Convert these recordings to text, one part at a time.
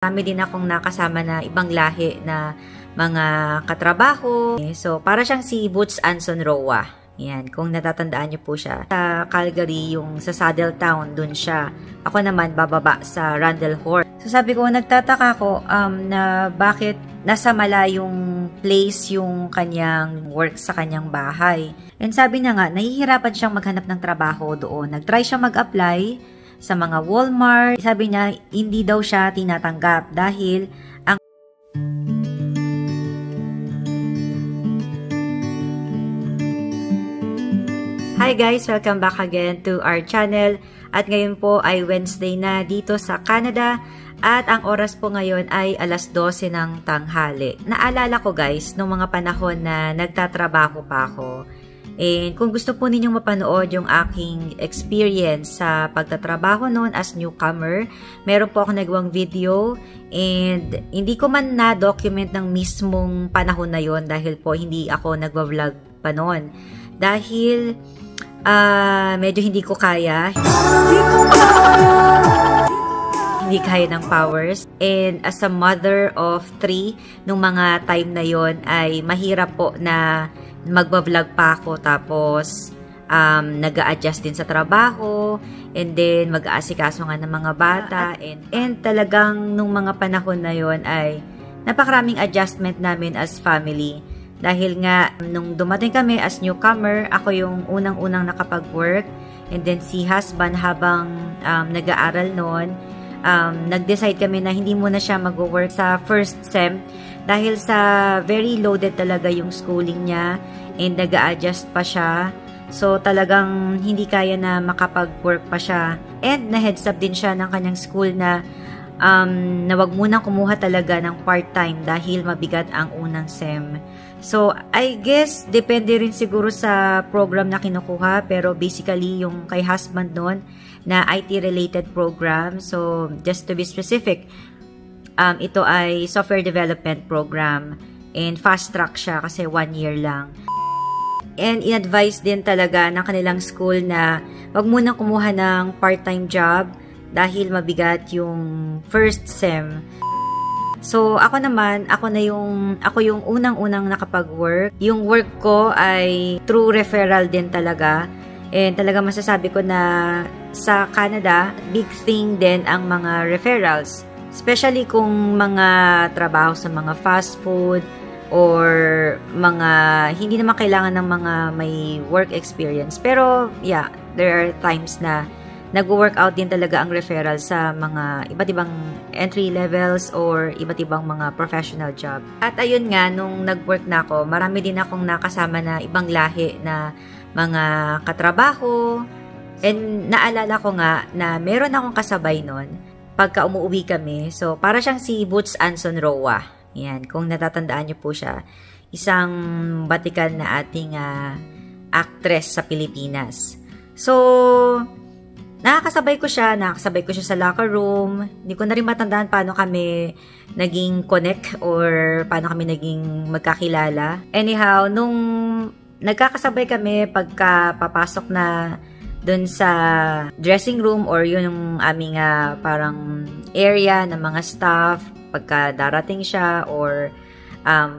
Marami din akong nakasama na ibang lahi na mga katrabaho. So, para siyang si Boots Anson Roa. Yan, kung natatandaan niyo po siya. Sa Calgary, yung sa Saddletown, dun siya. Ako naman, bababa sa Randall-Horn. So, sabi ko, nagtataka ko na bakit nasa malayong place yung kanyang work sa kanyang bahay. And sabi niya nga, nahihirapan siyang maghanap ng trabaho doon. Nag-try siya mag-apply sa mga Walmart. Sabi niya, hindi daw siya tinatanggap dahil ang Hi guys! Welcome back again to our channel. At ngayon po ay Wednesday na dito sa Canada. At ang oras po ngayon ay alas 12 ng tanghali. Naalala ko guys, nung mga panahon na nagtatrabaho pa ako. And kung gusto po ninyong mapanood yung aking experience sa pagtatrabaho noon as newcomer, meron po ako nagawang video and hindi ko man na-document ng mismong panahon na yon dahil po hindi ako nagwa-vlog pa noon. Dahil medyo hindi ko kaya. Hindi kaya ng powers. And as a mother of 3, nung mga time na yon ay mahirap po na magbablog pa ako tapos nag-a-adjust din sa trabaho and then mag-aasikaso nga ng mga bata and talagang nung mga panahon na yon ay napakaraming adjustment namin as family dahil nga nung dumating kami as newcomer, ako yung unang-unang nakapag-work and then si husband habang nag-aaral noon, nag-decide kami na hindi muna siya mag-work sa first sem dahil sa very loaded talaga yung schooling niya and nag-a-adjust pa siya. So talagang hindi kaya na makapag-work pa siya. And na-heads up din siya ng kanyang school na wag munang kumuha talaga ng part-time dahil mabigat ang unang sem. So I guess depende rin siguro sa program na kinukuha pero basically yung kay husband noon na IT-related program. So just to be specific, ito ay software development program and fast track siya kasi 1 year lang. And in-advise din talaga ng kanilang school na wag munang kumuha ng part-time job dahil mabigat yung first sem. So ako naman, ako yung unang-unang nakapag-work. Yung work ko ay through referral din talaga. And talaga masasabi ko na sa Canada, big thing din ang mga referrals. Especially kung mga trabaho sa mga fast food or mga hindi naman kailangan ng mga may work experience. Pero yeah, there are times na nag-workout din talaga ang referral sa mga iba't ibang entry levels or iba't ibang mga professional job. At ayun nga, nung nag-work na ako, marami din akong nakasama na ibang lahi na mga katrabaho. And naalala ko nga na meron akong kasabay nun pagka umuwi kami. So, para siyang si Boots Anson Roa. Yan, kung natatandaan niyo po siya. Isang batikan na ating actress sa Pilipinas. So, nakakasabay ko siya sa locker room. Hindi ko na rin matandaan paano kami naging connect or paano kami naging magkakilala. Anyhow, nung nagkakasabay kami pagka papasok na dun sa dressing room or yun yung aming parang area ng mga staff pagka darating siya or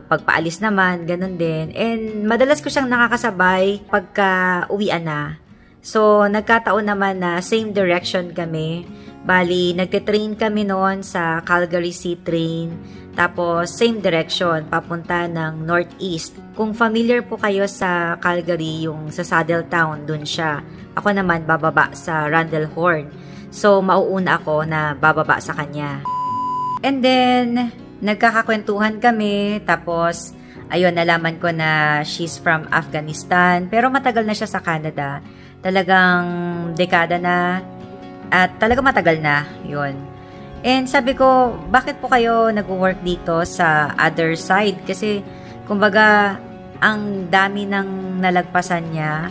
pagpaalis naman, ganun din. And madalas ko siyang nakakasabay pagka uwian na. So, nagkataon naman na same direction kami. Bali, nagtitrain kami noon sa Calgary Sea Train. Tapos, same direction, papunta ng northeast. Kung familiar po kayo sa Calgary, yung sa Saddletown, dun siya. Ako naman, bababa sa Randall-Horn. So, mauuna ako na bababa sa kanya. And then, nagkakakwentuhan kami. Tapos, ayun, nalaman ko na she's from Afghanistan. Pero matagal na siya sa Canada. Talagang dekada na. At talagang matagal na, yun. And sabi ko, bakit po kayo nag-work dito sa other side? Kasi, kumbaga, ang dami ng nalagpasan niya.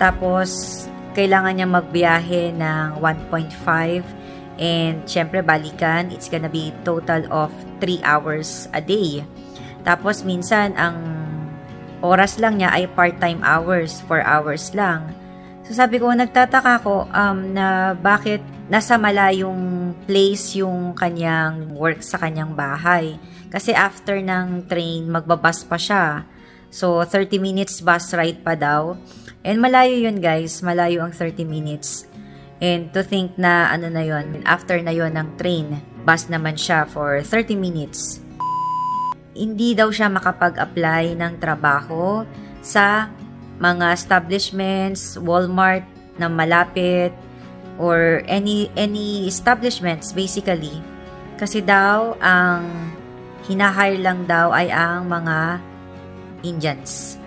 Tapos, kailangan niya magbiyahe ng 1.5. And, syempre, balikan. It's gonna be total of 3 hours a day. Tapos, minsan, ang oras lang niya ay part-time hours, 4 hours lang. So sabi ko, nagtataka ko na bakit nasa malayong place yung kanyang work sa kanyang bahay. Kasi after ng train, magbabas pa siya. So 30 minutes bus ride pa daw. And malayo yun guys, malayo ang 30 minutes. And to think na ano na yun, after na yun ng train, bus naman siya for 30 minutes. Hindi daw siya makapag-apply ng trabaho sa mga establishments, Walmart na malapit, or any establishments basically. Kasi daw, ang hinahire lang daw ay ang mga Indians.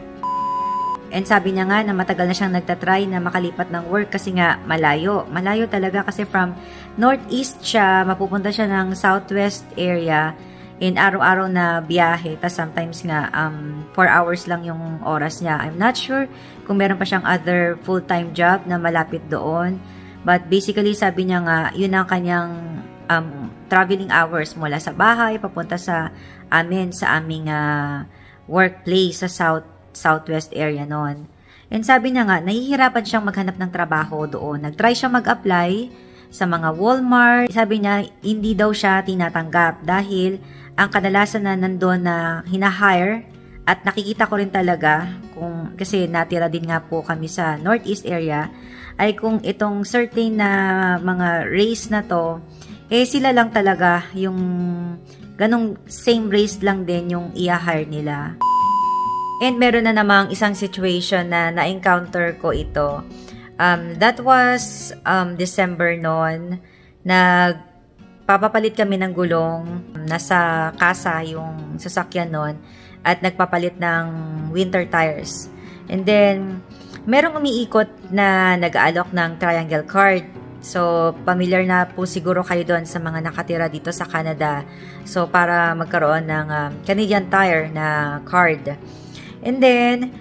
And sabi niya nga na matagal na siyang nagtatry na makalipat ng work kasi nga malayo. Malayo talaga kasi from northeast siya, mapupunta siya ng southwest area in araw-araw na biyahe. Tas sometimes nga 4 hours lang yung oras niya. I'm not sure kung meron pa siyang other full-time job na malapit doon. But basically sabi niya nga, yun ang kanyang traveling hours mula sa bahay papunta sa aming workplace sa southwest area noon. And sabi niya nga, nahihirapan siyang maghanap ng trabaho doon. Nag-try siya mag-apply sa mga Walmart. Sabi niya, hindi daw siya tinatanggap dahil ang kadalasan na nandun na hinahire, at nakikita ko rin talaga kasi natira din nga po kami sa northeast area, ay kung itong certain na mga race na to, sila lang talaga yung ganong same race lang din yung i-hire nila. And meron na namang isang situation na na-encounter ko ito. That was December noon. Nagpapapalit kami ng gulong. Nasa kasa yung sasakyan noon. At nagpapalit ng winter tires. And then, merong umiikot na nag-aalok ng triangle card. So, familiar na po siguro kayo doon sa mga nakatira dito sa Canada. So, para magkaroon ng Canadian Tire na card. And then,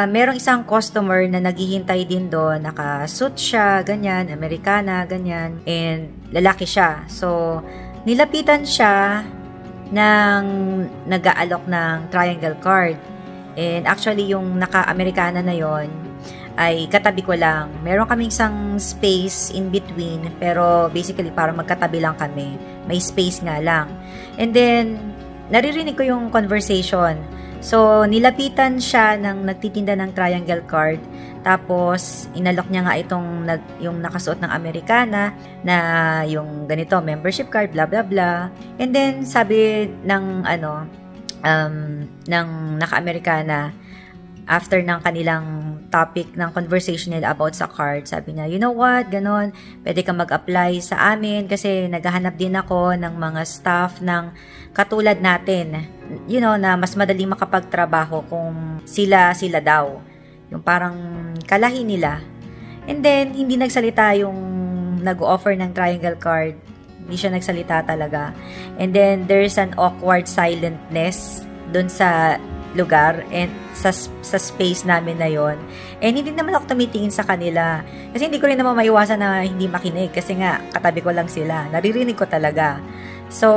merong isang customer na naghihintay din doon. Naka-suit siya, ganyan, Americana, ganyan. And lalaki siya. So, nilapitan siya ng nag-aalok ng triangle card. And actually, yung naka-Americana na yon ay katabi ko lang. Meron kaming isang space in between, pero basically para magkatabi lang kami. May space nga lang. And then, naririnig ko yung conversation. So, nilapitan siya ng nagtitinda ng triangle card. Tapos, inalok niya nga yung nakasuot ng Americana na yung ganito, membership card, blah, blah, blah. And then, sabi ng naka-Americana, after ng kanilang topic ng conversation nila about sa card, sabi niya, you know what, ganon, pwede ka mag-apply sa amin kasi naghahanap din ako ng mga staff ng katulad natin, you know, na mas madaling makapagtrabaho kung sila daw. Yung parang kalahi nila. And then, hindi nagsalita yung nag-offer ng triangle card. Hindi siya nagsalita talaga. And then, there's an awkward silentness dun sa lugar and sa space namin na yon. And hindi naman ako tumitingin sa kanila. Kasi hindi ko rin naman maiwasan na hindi makinig. Kasi nga, katabi ko lang sila. Naririnig ko talaga. So,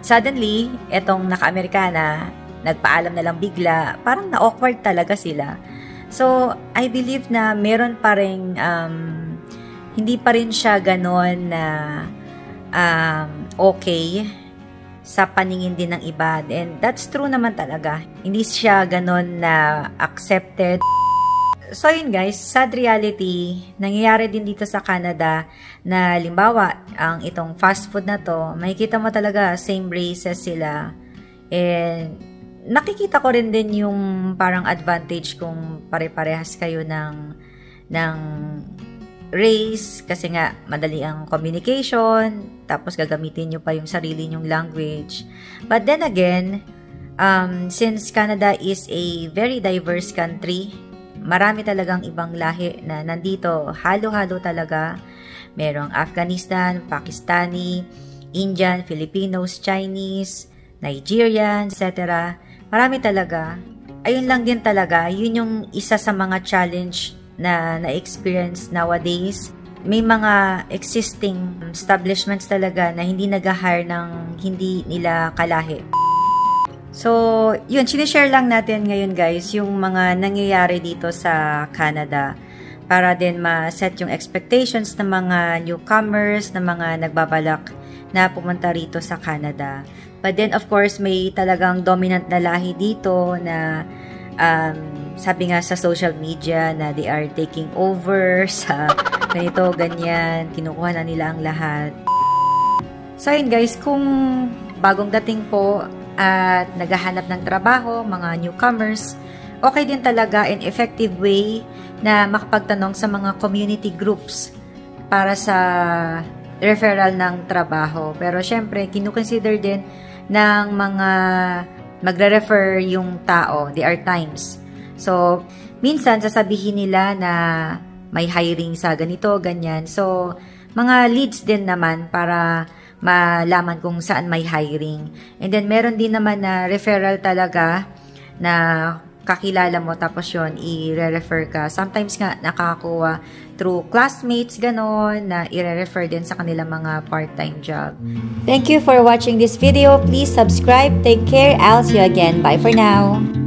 suddenly, etong naka-Americana, nagpaalam na lang bigla. Parang na-awkward talaga sila. So, I believe na meron pa rin, hindi pa rin siya ganon na okay sa paningin din ng iba. And that's true naman talaga. Hindi siya ganon na accepted. So, yun guys, sad reality. Nangyayari din dito sa Canada na limbawa, ang itong fast food na to, makikita mo talaga same races sila. And nakikita ko rin din yung parang advantage kung pare-parehas kayo ng race kasi nga madali ang communication, tapos gagamitin nyo pa yung sarili nyong language. But then again, since Canada is a very diverse country, marami talagang ibang lahi na nandito, halo-halo talaga. Merong Afghanistan, Pakistani, Indian, Filipinos, Chinese, Nigerian, etc. Marami talaga. Ayun lang din talaga, yun yung isa sa mga challenge na na-experience nowadays. May mga existing establishments talaga na hindi nag-hire ng hindi nila kalahi. So, yun, sinishare lang natin ngayon guys yung mga nangyayari dito sa Canada para din ma-set yung expectations ng mga newcomers, ng mga nagbabalak na pumunta rito sa Canada. But then, of course, may talagang dominant na lahi dito na sabi nga sa social media na they are taking over sa ganito, ganyan, kinukuha na nila ang lahat. So, yun guys, kung bagong dating po at naghahanap ng trabaho, mga newcomers, okay din talaga and effective way na makapagtanong sa mga community groups para sa referral ng trabaho. Pero syempre, kinukonsider din ng mga magre-refer yung tao. There are times. So, minsan sasabihin nila na may hiring sa ganito, ganyan. So, mga leads din naman para malaman kung saan may hiring. And then, meron din naman na referral talaga na kakilala mo, tapos yun, i-refer ka. Sometimes nga, nakakakuha through classmates, ganon, na i-refer din sa kanilang mga part-time job. Thank you for watching this video. Please subscribe. Take care. I'll see you again. Bye for now.